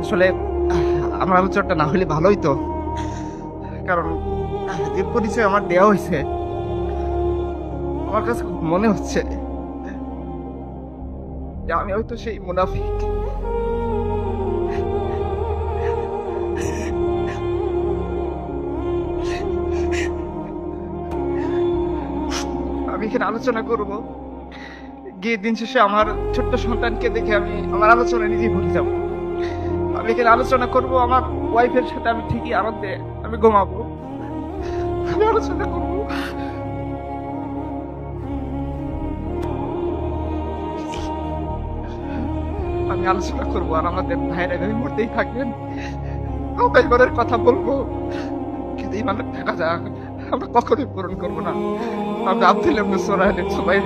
আসলে আমার আলোচনাটা না হলে ভালোই তো, কারণ যে পরিচয় আমার দেওয়া হয়েছে আমার কাছে খুব মনে হচ্ছে যে আমি হয়তো সেই মুনাফিক। আমি এখানে আলোচনা করব, গিয়ে দিন শেষে আমার ছোট্ট সন্তানকে দেখে আমি আমার আলোচনা নিজেই ভুলে যাব। আমি এখানে আলোচনা করব আমার ওয়াইফের সাথে, আমি ঠিকই আনন্দে আমি ঘুমাবো। আমি আলোচনা করব আমি আলোচনা করবো আর আমাদের ভাইয়েরা এভাবে মরতেই থাকবেন। আমরা এবারের কথা বলবো, কিন্তু ইমানের থাকা যাক আমরা কখনোই পূরণ করবো না। আমরা আব্দুল ইবনে সুরাইলের সবাই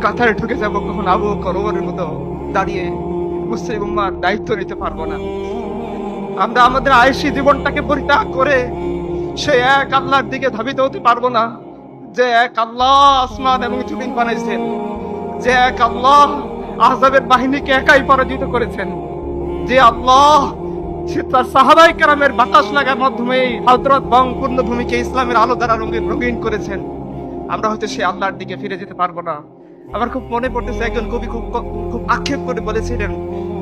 কাতারে ঢুকে যাবো, কখন আবু বকর ওমরের মতো দাঁড়িয়ে মুসলিম উম্মার দায়িত্ব নিতে পারবো না। আমরা আমাদের আয়েশি জীবনটাকে পরিত্যাগ করে সে এক আল্লাহর দিকে ধাবিত হতে পারবো না, যে এক আল্লাহ আসমান এবং জমিন বানাইছেন, যে এক আল্লাহ আহজাবের বাহিনীকে একাই পরাজিত করেছেন, যে আল্লাহ তার সাহাবায়ে কেরামের বাতাস লাগার মাধ্যমে হযরত বঙ্গপূর্ণ ভূমিকে ইসলামের আলো দ্বারা রঙিন করেছেন। আমরা হয়তো সেই আল্লাহর দিকে ফিরে যেতে পারবো না। আমার খুব মনে পড়তেছে একজন কবি খুব আক্ষেপ করে বলেছিলেন,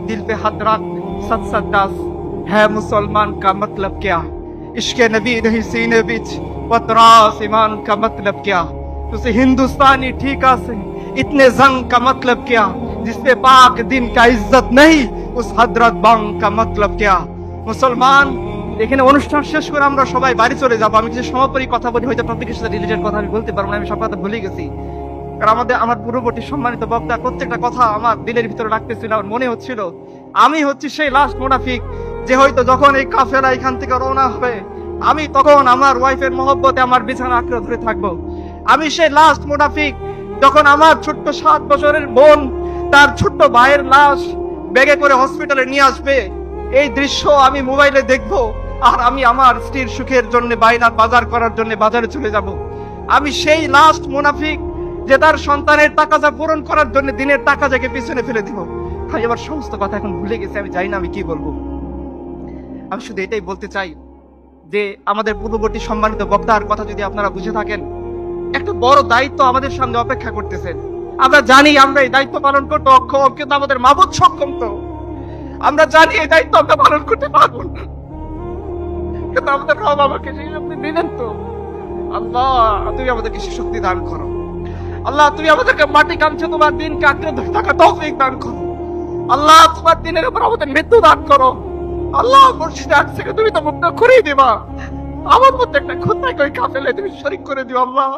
দিল পে হাত রাখ সত সত দাস হ্যাঁ মুসলমান কা মতলব क्या इश्क़ नबी नहीं सीने बिच पतरास ईमान का मतलब क्या तुझे हिंदुस्तानी ठीका से इतने जंग का मतलब क्या जिसपे पाक दिन का इज्जत नहीं उस हजरत बंग का मतलब क्या। মুসলমান, এখানে অনুষ্ঠান শেষ করে আমরা সবাই বাড়ি চলে যাবো। আমি কিছু সমাপনী কথা বলি, হয়তো টপিকের সাথে রিলেটেড কথা আমি বলতে পারবো না, আমি সব কথা ভুলে গেছি, কারণ আমার পূর্ববর্তী সম্মানিত বক্তা প্রত্যেকটা কথা আমার দিলের ভিতরে রাখতেছিল। আমার মনে হচ্ছিল আমি হচ্ছি সেই লাস্ট মুনাফিক, যে হয়তো যখন এই কাফেলা এখান থেকে রওনা হবে আমি তখন আমার ওয়াইফের মহব্বতে আমার বিছানা আঁকড়ে ধরে থাকবো। আমি সেই লাস্ট মুনাফিক যখন আমার ছোট্ট 7 বছরের বোন তার ছোট্ট ভাইয়ের লাশ ব্যাগে করে হসপিটালে নিয়ে আসবে, এই দৃশ্য আমি মোবাইলে দেখবো, আর আমি আমার স্ত্রীর সুখের জন্য বাইনার বাজার করার জন্য বাজারে চলে যাব। আমি সেই লাস্ট মুনাফিক যে তার সন্তানের তাকাজা পূরণ করার জন্য দিনের তাকাজাকে পিছনে ফেলে দিব। আমি আমার সমস্ত কথা এখন ভুলে গেছি, আমি জানি না আমি কি বলবো। আমি শুধু এটাই বলতে চাই যে আমাদের পূর্ববর্তী সম্মানিত বক্তার কথা যদি আপনারা বুঝে থাকেন, একটা বড় দায়িত্ব আমাদের সামনে অপেক্ষা করতেছেন। আমরা জানি আমরা এই দায়িত্ব পালন করতে অক্ষম, কিন্তু আমাদের মাবুদ সক্ষম। তো আমরা জানি এই দায়িত্ব আমরা পালন করতে পারবো না, কিন্তু আমাদের রব আমাকে সেই শক্তি দিলেন। তো আল্লাহ তুমি আমাদেরকে সেই শক্তি দান করো। আল্লাহ তুমি আমাদেরকে মাটি কাঁদছে তোমার দিনকে আঁকড়ে ধরে থাকা তৌফিক দান করো। আল্লাহ তোমার দিনের উপর আমাদের মৃত্যু দান করো। আল্লাহ মুর্শিদে আসছে তুমি তো মুক্ত করেই দিবা, আমার মধ্যে একটা খুঁতায় কই কাফেলে তুমি শরীক করে দিও। আল্লাহ